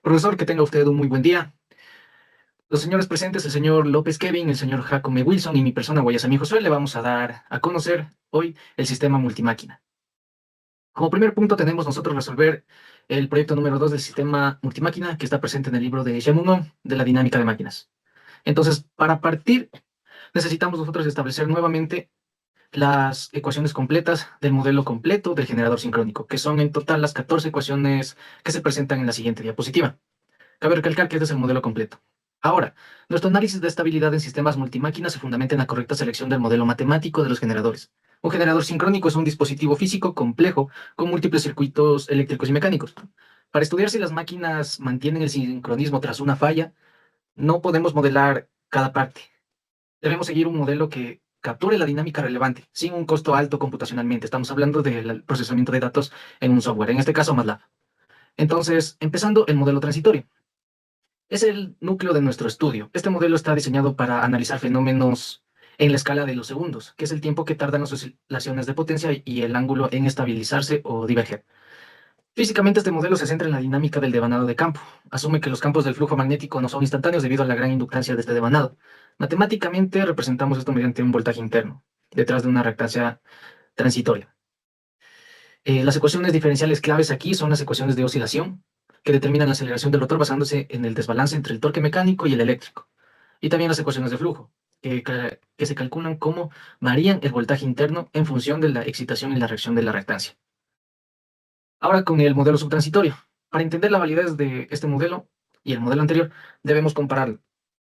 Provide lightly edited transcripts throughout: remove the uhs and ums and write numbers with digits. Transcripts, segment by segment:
Profesor, que tenga usted un muy buen día. Los señores presentes, el señor López Kevin, el señor Jacome Wilson y mi persona Guayasami Josué, le vamos a dar a conocer hoy el sistema multimáquina. Como primer punto tenemos nosotros resolver el proyecto número 2 del sistema multimáquina que está presente en el libro de Yamuno de la dinámica de máquinas. Entonces, para partir, necesitamos nosotros establecer nuevamente las ecuaciones completas del modelo completo del generador sincrónico, que son en total las 14 ecuaciones que se presentan en la siguiente diapositiva. Cabe recalcar que este es el modelo completo. Ahora, nuestro análisis de estabilidad en sistemas multimáquina se fundamenta en la correcta selección del modelo matemático de los generadores. Un generador sincrónico es un dispositivo físico complejo con múltiples circuitos eléctricos y mecánicos. Para estudiar si las máquinas mantienen el sincronismo tras una falla, no podemos modelar cada parte. Debemos seguir un modelo que capture la dinámica relevante, sin un costo alto computacionalmente. Estamos hablando del procesamiento de datos en un software, en este caso MATLAB. Entonces, empezando el modelo transitorio. Es el núcleo de nuestro estudio. Este modelo está diseñado para analizar fenómenos en la escala de los segundos, que es el tiempo que tardan las oscilaciones de potencia y el ángulo en estabilizarse o diverger. Físicamente, este modelo se centra en la dinámica del devanado de campo. Asume que los campos del flujo magnético no son instantáneos debido a la gran inductancia de este devanado. Matemáticamente, representamos esto mediante un voltaje interno, detrás de una reactancia transitoria. Las ecuaciones diferenciales claves aquí son las ecuaciones de oscilación, que determinan la aceleración del rotor basándose en el desbalance entre el torque mecánico y el eléctrico. Y también las ecuaciones de flujo, que se calculan cómo varían el voltaje interno en función de la excitación y la reacción de la reactancia. Ahora con el modelo subtransitorio. Para entender la validez de este modelo y el modelo anterior, debemos compararlo.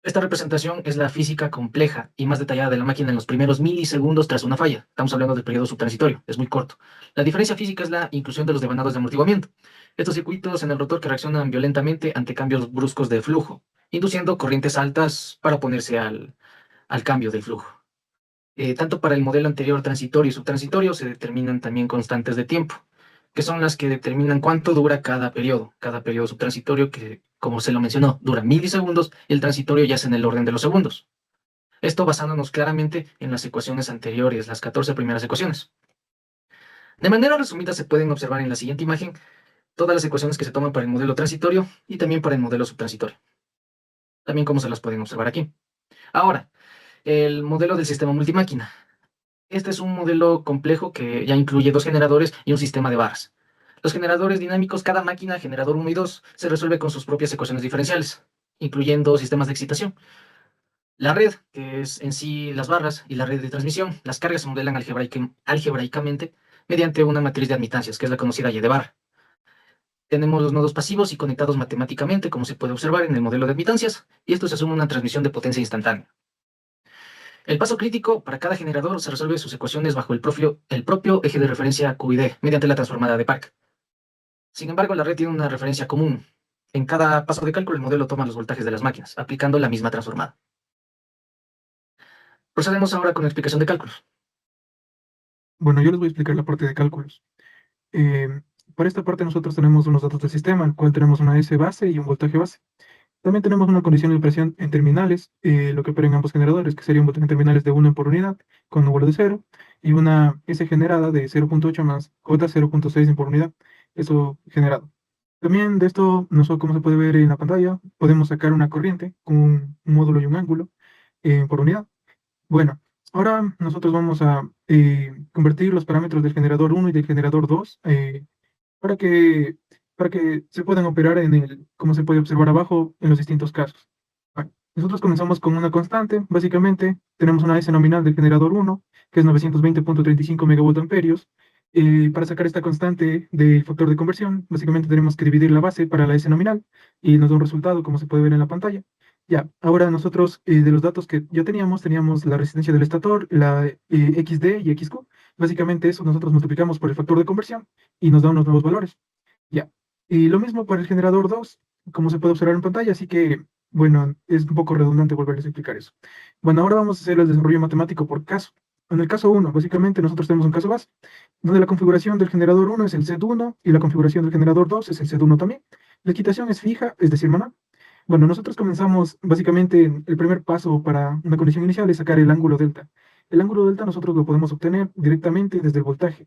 Esta representación es la física compleja y más detallada de la máquina en los primeros milisegundos tras una falla. Estamos hablando del periodo subtransitorio, es muy corto. La diferencia física es la inclusión de los devanados de amortiguamiento. Estos circuitos en el rotor que reaccionan violentamente ante cambios bruscos de flujo, induciendo corrientes altas para oponerse al cambio del flujo. Tanto para el modelo anterior transitorio y subtransitorio se determinan también constantes de tiempo, que son las que determinan cuánto dura cada periodo subtransitorio que, como se lo mencionó, dura milisegundos y el transitorio ya es en el orden de los segundos. Esto basándonos claramente en las ecuaciones anteriores, las 14 primeras ecuaciones. De manera resumida se pueden observar en la siguiente imagen todas las ecuaciones que se toman para el modelo transitorio y también para el modelo subtransitorio. También como se las pueden observar aquí. Ahora, el modelo del sistema multimáquina. Este es un modelo complejo que ya incluye dos generadores y un sistema de barras. Los generadores dinámicos, cada máquina, generador uno y 2, se resuelve con sus propias ecuaciones diferenciales, incluyendo sistemas de excitación. La red, que es en sí las barras, y la red de transmisión, las cargas se modelan algebraicamente mediante una matriz de admitancias, que es la conocida Y de barra. Tenemos los nodos pasivos y conectados matemáticamente, como se puede observar en el modelo de admitancias, y esto se asume una transmisión de potencia instantánea. El paso crítico para cada generador se resuelve sus ecuaciones bajo el propio eje de referencia Q y D mediante la transformada de Park. Sin embargo, la red tiene una referencia común. En cada paso de cálculo, el modelo toma los voltajes de las máquinas, aplicando la misma transformada. Procedemos ahora con la explicación de cálculos. Bueno, yo les voy a explicar la parte de cálculos. Eh, para esta parte nosotros tenemos unos datos del sistema, en el cual tenemos una S base y un voltaje base. También tenemos una condición de presión en terminales, lo que opera en ambos generadores, que sería un voltaje en terminales de 1 por unidad, con un valor de 0, y una S generada de 0.8 más J 0.6 en por unidad, eso generado. También de esto, nosotros, como se puede ver en la pantalla, podemos sacar una corriente con un módulo y un ángulo por unidad. Bueno, ahora nosotros vamos a convertir los parámetros del generador uno y del generador 2 para que, para que se puedan operar como se puede observar abajo, en los distintos casos. Bueno, nosotros comenzamos con una constante, básicamente tenemos una S nominal del generador uno que es 920.35 megavoltamperios. Para sacar esta constante del factor de conversión, básicamente tenemos que dividir la base para la S nominal y nos da un resultado, como se puede ver en la pantalla. Ya, ahora nosotros de los datos que ya teníamos la resistencia del estator, la XD y XQ. Básicamente eso nosotros multiplicamos por el factor de conversión y nos da unos nuevos valores. Ya. Y lo mismo para el generador 2 como se puede observar en pantalla, así que, bueno, es un poco redundante volverles a explicar eso. Bueno, ahora vamos a hacer el desarrollo matemático por caso. En el caso uno básicamente nosotros tenemos un caso base, donde la configuración del generador uno es el Z1 y la configuración del generador 2 es el Z1 también. La equitación es fija, es decir, manual. Bueno, nosotros comenzamos básicamente el primer paso para una condición inicial es sacar el ángulo delta. El ángulo delta nosotros lo podemos obtener directamente desde el voltaje.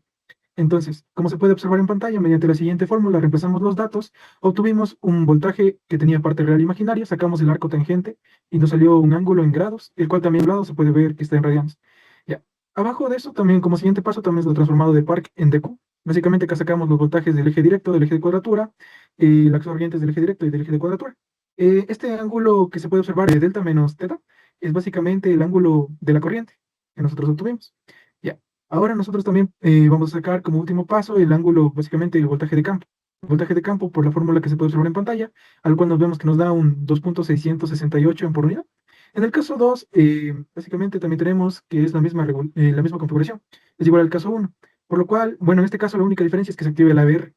Entonces, como se puede observar en pantalla, mediante la siguiente fórmula reemplazamos los datos, obtuvimos un voltaje que tenía parte real e imaginaria, sacamos el arco tangente y nos salió un ángulo en grados, el cual también a un lado se puede ver que está en radianes. Ya. Abajo de eso, también como siguiente paso, también es lo transformado de Park en DQ. Básicamente acá sacamos los voltajes del eje directo, del eje de cuadratura, las corrientes del eje directo y del eje de cuadratura. Este ángulo que se puede observar de delta menos teta es básicamente el ángulo de la corriente que nosotros obtuvimos. Ya. Ahora nosotros también vamos a sacar como último paso el ángulo, básicamente el voltaje de campo. El voltaje de campo por la fórmula que se puede observar en pantalla, al cual nos vemos que nos da un 2.668 en por unidad. En el caso 2, básicamente también tenemos que es la misma configuración, es igual al caso 1, por lo cual, bueno, en este caso la única diferencia es que se active el ABR.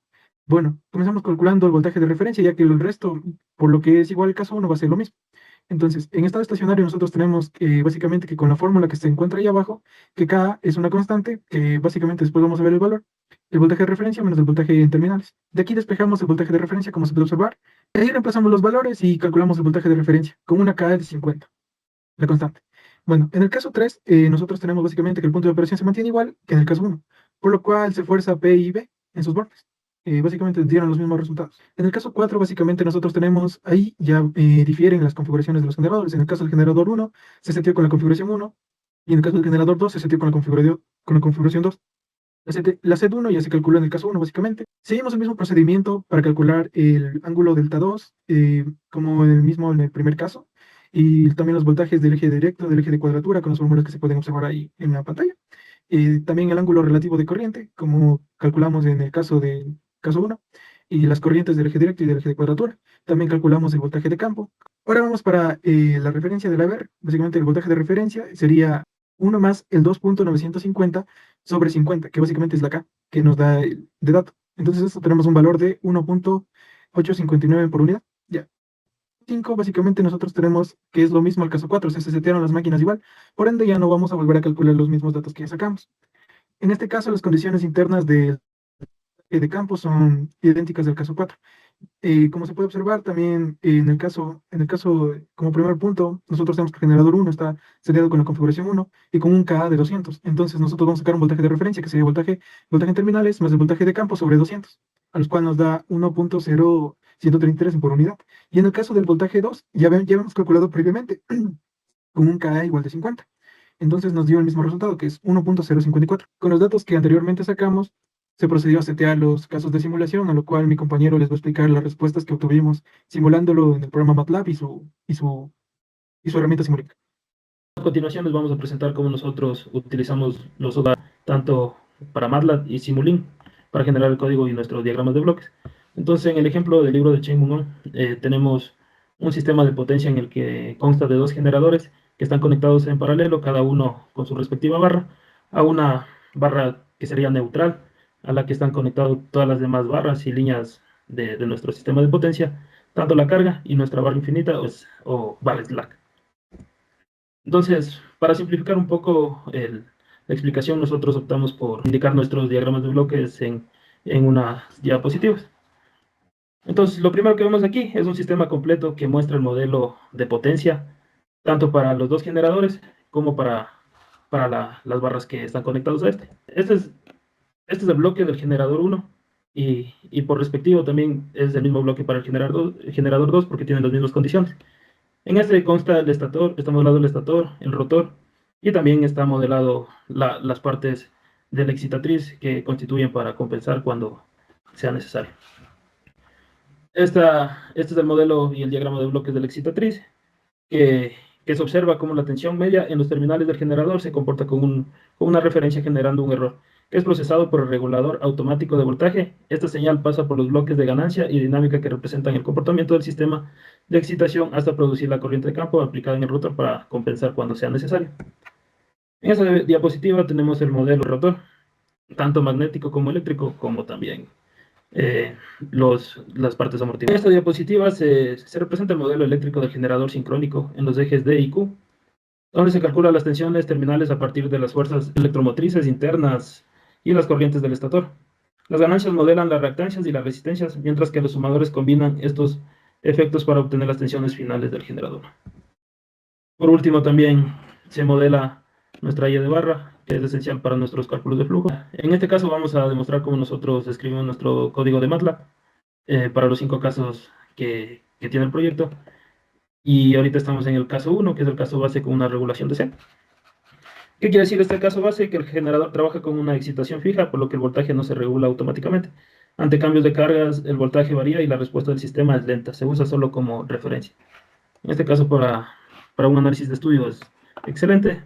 Bueno, comenzamos calculando el voltaje de referencia, ya que el resto, por lo que es igual al caso 1, va a ser lo mismo. Entonces, en estado estacionario nosotros tenemos básicamente que con la fórmula que se encuentra ahí abajo, que K es una constante, que básicamente después vamos a ver el valor, el voltaje de referencia menos el voltaje en terminales. De aquí despejamos el voltaje de referencia, como se puede observar, y ahí reemplazamos los valores y calculamos el voltaje de referencia con una K de 50, la constante. Bueno, en el caso 3, nosotros tenemos básicamente que el punto de operación se mantiene igual que en el caso 1, por lo cual se fuerza P y B en sus bordes. Básicamente dieron los mismos resultados. En el caso 4, básicamente nosotros tenemos ahí ya difieren las configuraciones de los generadores. En el caso del generador 1, se setió con la configuración 1, y en el caso del generador 2, se setió con la configuración 2. La Z1 ya se calculó en el caso 1, básicamente. Seguimos el mismo procedimiento para calcular el ángulo delta 2, como en el primer caso, y también los voltajes del eje directo, del eje de cuadratura, con las fórmulas que se pueden observar ahí en la pantalla. También el ángulo relativo de corriente, como calculamos en el caso del caso 1, y las corrientes del eje directo y del eje de cuadratura. También calculamos el voltaje de campo. Ahora vamos para la referencia de la ver. Básicamente el voltaje de referencia sería 1 más el 2.950 sobre 50, que básicamente es la K que nos da el de dato. Entonces esto tenemos un valor de 1.859 por unidad. Ya. 5 básicamente nosotros tenemos que es lo mismo al caso 4, se setearon las máquinas igual, por ende ya no vamos a volver a calcular los mismos datos que ya sacamos. En este caso las condiciones internas de campo son idénticas del caso 4. Como se puede observar también como primer punto, nosotros tenemos que el generador 1 está seteado con la configuración 1 y con un KA de 200. Entonces nosotros vamos a sacar un voltaje de referencia que sería voltaje en terminales más el voltaje de campo sobre 200, a los cuales nos da 1.0133 por unidad. Y en el caso del voltaje 2, ya hemos calculado previamente con un KA igual de 50. Entonces nos dio el mismo resultado, que es 1.054. Con los datos que anteriormente sacamos, se procedió a setear los casos de simulación, a lo cual mi compañero les va a explicar las respuestas que obtuvimos simulándolo en el programa MATLAB y su herramienta Simulink. A continuación les vamos a presentar cómo nosotros utilizamos los ODA tanto para MATLAB y Simulink para generar el código y nuestros diagramas de bloques. Entonces, en el ejemplo del libro de Chen Mung, tenemos un sistema de potencia en el que consta de dos generadores que están conectados en paralelo, cada uno con su respectiva barra, a una barra que sería neutral, a la que están conectadas todas las demás barras y líneas de nuestro sistema de potencia, tanto la carga y nuestra barra infinita o barra slack. Entonces, para simplificar un poco la explicación, nosotros optamos por indicar nuestros diagramas de bloques en unas diapositivas. Entonces, lo primero que vemos aquí es un sistema completo que muestra el modelo de potencia, tanto para los dos generadores como para las barras que están conectados a este. Este es el bloque del generador 1 y por respectivo también es el mismo bloque para el generador 2 porque tienen las mismas condiciones. En este consta el estator, está modelado el estator, el rotor y también está modelado las partes de la excitatriz que constituyen para compensar cuando sea necesario. Este es el modelo y el diagrama de bloques de la excitatriz que se observa cómo la tensión media en los terminales del generador se comporta con una referencia generando un error que es procesado por el regulador automático de voltaje. Esta señal pasa por los bloques de ganancia y dinámica que representan el comportamiento del sistema de excitación hasta producir la corriente de campo aplicada en el rotor para compensar cuando sea necesario. En esta diapositiva tenemos el modelo rotor, tanto magnético como eléctrico, como también las partes amortiguadas. En esta diapositiva se representa el modelo eléctrico del generador sincrónico en los ejes D y Q, donde se calculan las tensiones terminales a partir de las fuerzas electromotrices internas y las corrientes del estator. Las ganancias modelan las reactancias y las resistencias, mientras que los sumadores combinan estos efectos para obtener las tensiones finales del generador. Por último, también se modela nuestra Y de barra, que es esencial para nuestros cálculos de flujo. En este caso vamos a demostrar cómo nosotros escribimos nuestro código de MATLAB para los 5 casos que tiene el proyecto. Y ahorita estamos en el caso 1, que es el caso base con una regulación de C. ¿Qué quiere decir este caso base? Que el generador trabaja con una excitación fija, por lo que el voltaje no se regula automáticamente. Ante cambios de cargas, el voltaje varía y la respuesta del sistema es lenta. Se usa solo como referencia. En este caso, para un análisis de estudio es excelente.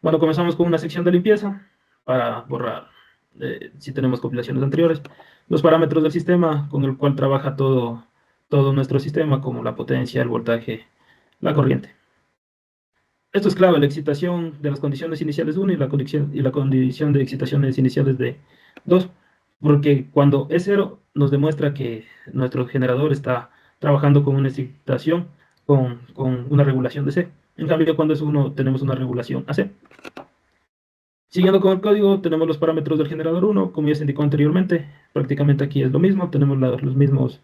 Bueno, comenzamos con una sección de limpieza para borrar, si tenemos compilaciones anteriores, los parámetros del sistema con el cual trabaja todo nuestro sistema, como la potencia, el voltaje, la corriente. Esto es clave, la excitación de las condiciones iniciales de 1 y la condición de excitaciones iniciales de 2, porque cuando es 0 nos demuestra que nuestro generador está trabajando con una excitación con una regulación de C. En cambio, cuando es 1 tenemos una regulación AC. Siguiendo con el código, tenemos los parámetros del generador 1, como ya se indicó anteriormente. Prácticamente aquí es lo mismo, tenemos las mismas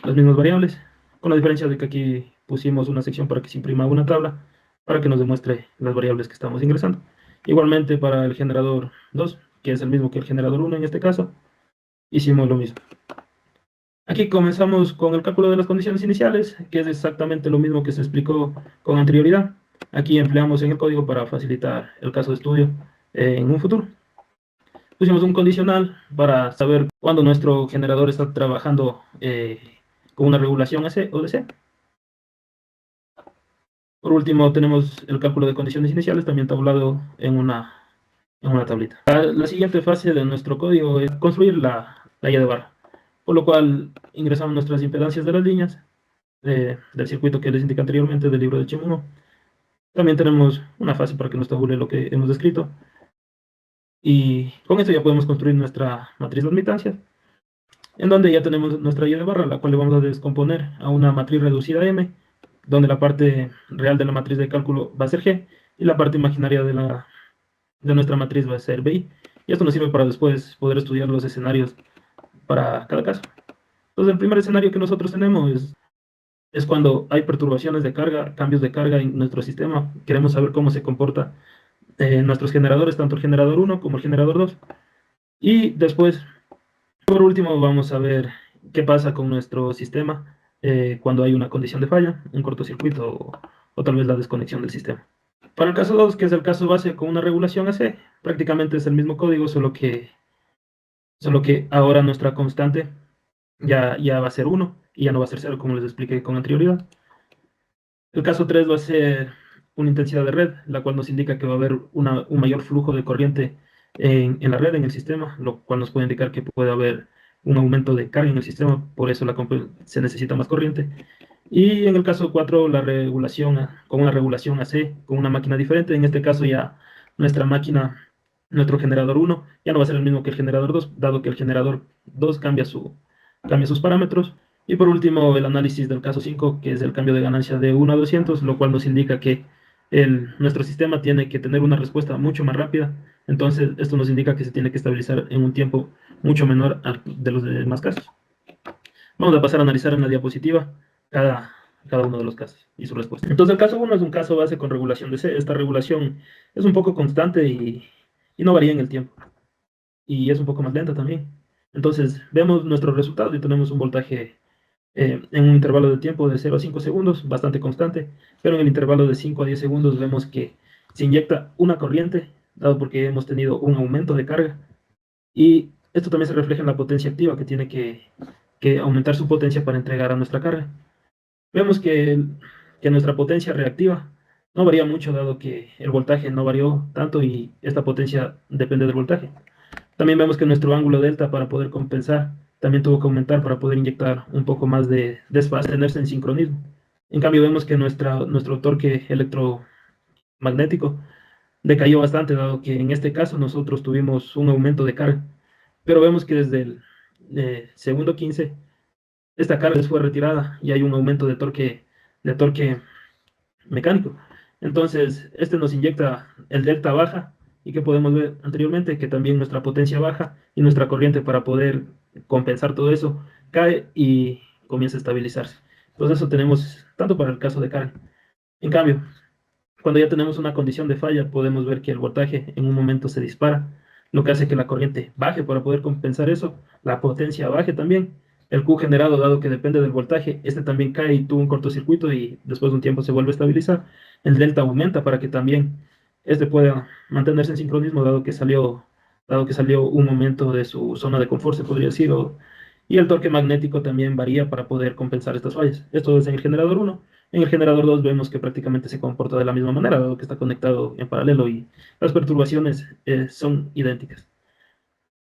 variables, con la diferencia de que aquí pusimos una sección para que se imprima una tabla, para que nos demuestre las variables que estamos ingresando. Igualmente para el generador 2, que es el mismo que el generador 1 en este caso, hicimos lo mismo. Aquí comenzamos con el cálculo de las condiciones iniciales, que es exactamente lo mismo que se explicó con anterioridad. Aquí empleamos en el código para facilitar el caso de estudio en un futuro. Pusimos un condicional para saber cuándo nuestro generador está trabajando con una regulación AC o DC. Por último, tenemos el cálculo de condiciones iniciales, también tablado en una tablita. La siguiente fase de nuestro código es construir la Y de barra, por lo cual ingresamos nuestras impedancias de las líneas del circuito que les indiqué anteriormente del libro de Chim 1. También tenemos una fase para que nos tabule lo que hemos descrito. Y con esto ya podemos construir nuestra matriz de admitancias, en donde ya tenemos nuestra Y de barra, la cual le vamos a descomponer a una matriz reducida M, donde la parte real de la matriz de cálculo va a ser G, y la parte imaginaria de nuestra matriz va a ser BI. Y esto nos sirve para después poder estudiar los escenarios para cada caso. Entonces, el primer escenario que nosotros tenemos es cuando hay perturbaciones de carga, cambios de carga en nuestro sistema. Queremos saber cómo se comporta nuestros generadores, tanto el generador 1 como el generador 2. Y después, por último, vamos a ver qué pasa con nuestro sistema cuando hay una condición de falla, un cortocircuito o tal vez la desconexión del sistema. Para el caso 2, que es el caso base con una regulación AC, prácticamente es el mismo código, solo que ahora nuestra constante ya va a ser 1 y ya no va a ser 0, como les expliqué con anterioridad. El caso 3 va a ser una intensidad de red, la cual nos indica que va a haber un mayor flujo de corriente en la red, en el sistema, lo cual nos puede indicar que puede haber un aumento de carga en el sistema, por eso se necesita más corriente. Y en el caso 4, la regulación, con una regulación AC, con una máquina diferente, en este caso ya nuestra máquina, nuestro generador 1, ya no va a ser el mismo que el generador 2, dado que el generador 2 cambia sus parámetros. Y por último, el análisis del caso 5, que es el cambio de ganancia de 1 a 200, lo cual nos indica que nuestro sistema tiene que tener una respuesta mucho más rápida. Entonces, esto nos indica que se tiene que estabilizar en un tiempo mucho menor de los demás casos. Vamos a pasar a analizar en la diapositiva cada uno de los casos y su respuesta. Entonces, el caso 1 es un caso base con regulación de C. Esta regulación es un poco constante y no varía en el tiempo. Y es un poco más lenta también. Entonces, vemos nuestros resultados y tenemos un voltaje en un intervalo de tiempo de 0 a 5 segundos, bastante constante, pero en el intervalo de 5 a 10 segundos vemos que se inyecta una corriente, dado porque hemos tenido un aumento de carga, y esto también se refleja en la potencia activa, que tiene que aumentar su potencia para entregar a nuestra carga. Vemos que nuestra potencia reactiva no varía mucho, dado que el voltaje no varió tanto y esta potencia depende del voltaje. También vemos que nuestro ángulo delta, para poder compensar, también tuvo que aumentar para poder inyectar un poco más de desfase, tenerse en sincronismo. En cambio, vemos que nuestro torque electromagnético decayó bastante, dado que en este caso nosotros tuvimos un aumento de carga. Pero vemos que desde el segundo 15, esta carga fue retirada y hay un aumento de torque mecánico. Entonces, este nos inyecta el delta baja, y que podemos ver anteriormente que también nuestra potencia baja y nuestra corriente, para poder compensar todo eso, cae y comienza a estabilizarse. Entonces, eso tenemos tanto para el caso de carga. En cambio, Cuando ya tenemos una condición de falla, podemos ver que el voltaje en un momento se dispara, lo que hace que la corriente baje para poder compensar eso, la potencia baje también. El Q generado, dado que depende del voltaje, este también cae y tuvo un cortocircuito y después de un tiempo se vuelve a estabilizar. El delta aumenta para que también este pueda mantenerse en sincronismo, dado que salió un momento de su zona de confort, se podría decir, y el torque magnético también varía para poder compensar estas fallas. Esto es en el generador 1. En el generador 2 vemos que prácticamente se comporta de la misma manera, dado que está conectado en paralelo y las perturbaciones son idénticas.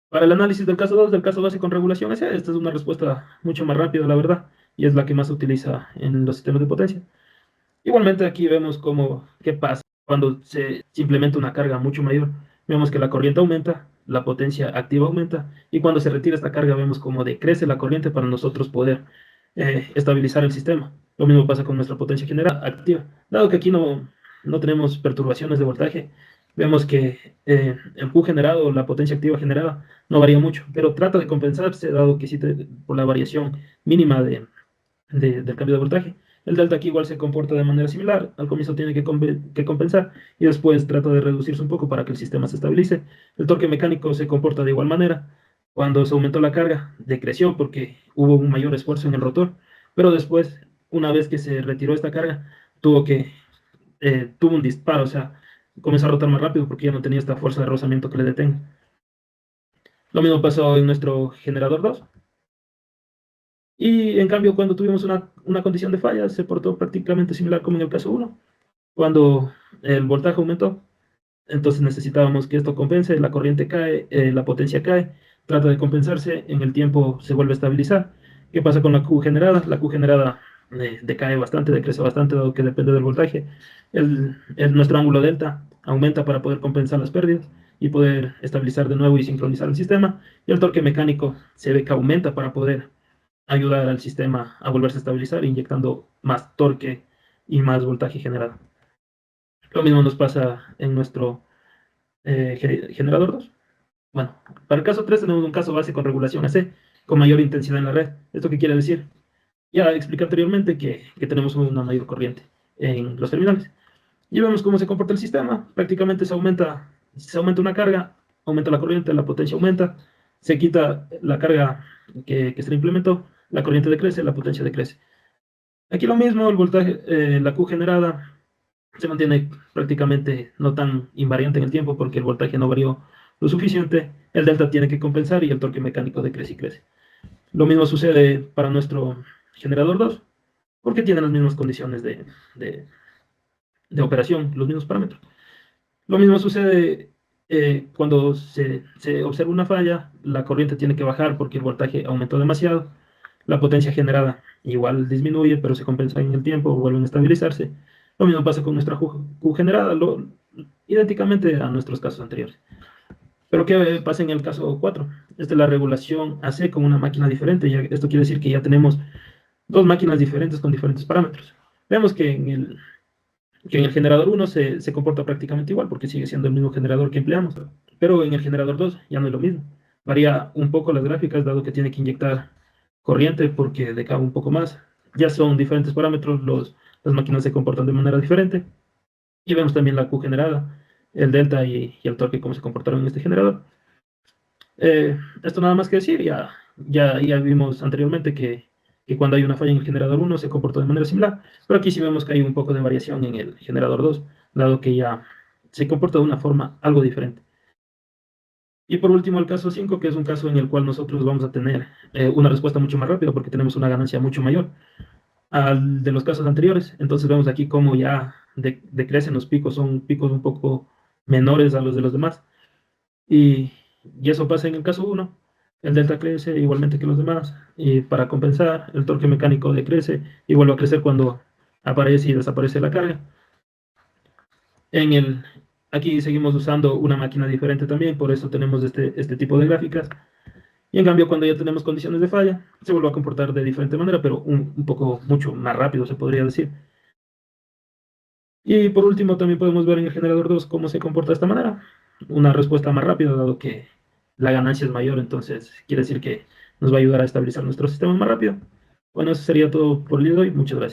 Para el análisis del caso 2, del caso base con regulación S, esta es una respuesta mucho más rápida, la verdad, y es la que más se utiliza en los sistemas de potencia. Igualmente aquí vemos qué pasa cuando se implementa una carga mucho mayor. Vemos que la corriente aumenta, la potencia activa aumenta, y cuando se retira esta carga vemos cómo decrece la corriente para nosotros poder estabilizar el sistema. Lo mismo pasa con nuestra potencia generada activa. Dado que aquí no tenemos perturbaciones de voltaje, vemos que el Q generado, la potencia activa generada, no varía mucho, pero trata de compensarse, dado que sí por la variación mínima del cambio de voltaje. El delta aquí igual se comporta de manera similar. Al comienzo tiene que compensar y después trata de reducirse un poco para que el sistema se estabilice. El torque mecánico se comporta de igual manera. Cuando se aumentó la carga, decreció porque hubo un mayor esfuerzo en el rotor, pero después, una vez que se retiró esta carga, tuvo un disparo, o sea, comenzó a rotar más rápido porque ya no tenía esta fuerza de rozamiento que le detenga. Lo mismo pasó en nuestro generador 2. Y en cambio, cuando tuvimos una condición de falla, se portó prácticamente similar como en el caso 1. Cuando el voltaje aumentó, entonces necesitábamos que esto compense, la corriente cae, la potencia cae, trata de compensarse, en el tiempo se vuelve a estabilizar. ¿Qué pasa con la Q generada? La Q generada decae bastante, decrece bastante, dado que depende del voltaje. Nuestro ángulo delta aumenta para poder compensar las pérdidas y poder estabilizar de nuevo y sincronizar el sistema. Y el torque mecánico se ve que aumenta para poder ayudar al sistema a volverse a estabilizar, inyectando más torque y más voltaje generado. Lo mismo nos pasa en nuestro generador 2. Bueno, para el caso 3 tenemos un caso base con regulación AC, con mayor intensidad en la red. ¿Esto qué quiere decir? Ya expliqué anteriormente que tenemos una mayor corriente en los terminales. Y vemos cómo se comporta el sistema. Prácticamente se aumenta una carga, aumenta la corriente, la potencia aumenta, se quita la carga que se le implementó, la corriente decrece, la potencia decrece. Aquí lo mismo, el voltaje, la Q generada se mantiene prácticamente no tan invariante en el tiempo porque el voltaje no varió lo suficiente, el delta tiene que compensar y el torque mecánico decrece y crece. Lo mismo sucede para nuestro generador 2, porque tiene las mismas condiciones de operación, los mismos parámetros. Lo mismo sucede cuando se observa una falla, la corriente tiene que bajar porque el voltaje aumentó demasiado, la potencia generada igual disminuye, pero se compensa en el tiempo, vuelven a estabilizarse. Lo mismo pasa con nuestra Q generada, idénticamente a nuestros casos anteriores. Pero ¿qué pasa en el caso 4? Esta es la regulación AC con una máquina diferente. Esto quiere decir que ya tenemos dos máquinas diferentes con diferentes parámetros. Vemos que en el generador 1 se comporta prácticamente igual porque sigue siendo el mismo generador que empleamos. Pero en el generador 2 ya no es lo mismo. Varía un poco las gráficas dado que tiene que inyectar corriente porque decae un poco más. Ya son diferentes parámetros, las máquinas se comportan de manera diferente. Y vemos también la Q generada, el delta y el torque, cómo se comportaron en este generador. Esto nada más que decir, ya vimos anteriormente que cuando hay una falla en el generador 1 se comporta de manera similar, pero aquí sí vemos que hay un poco de variación en el generador 2, dado que ya se comporta de una forma algo diferente. Y por último, el caso 5, que es un caso en el cual nosotros vamos a tener una respuesta mucho más rápida porque tenemos una ganancia mucho mayor al de los casos anteriores. Entonces vemos aquí cómo ya decrecen los picos, son picos un poco menores a los de los demás. Y eso pasa en el caso 1. El delta crece igualmente que los demás. Y para compensar, el torque mecánico decrece y vuelve a crecer cuando aparece y desaparece la carga. Aquí seguimos usando una máquina diferente también, por eso tenemos este tipo de gráficas. Y en cambio, cuando ya tenemos condiciones de falla, se vuelve a comportar de diferente manera, pero un poco mucho más rápido, se podría decir. Y por último, también podemos ver en el generador 2 cómo se comporta de esta manera. Una respuesta más rápida, dado que la ganancia es mayor, entonces quiere decir que nos va a ayudar a estabilizar nuestro sistema más rápido. Bueno, eso sería todo por el día de hoy. Muchas gracias.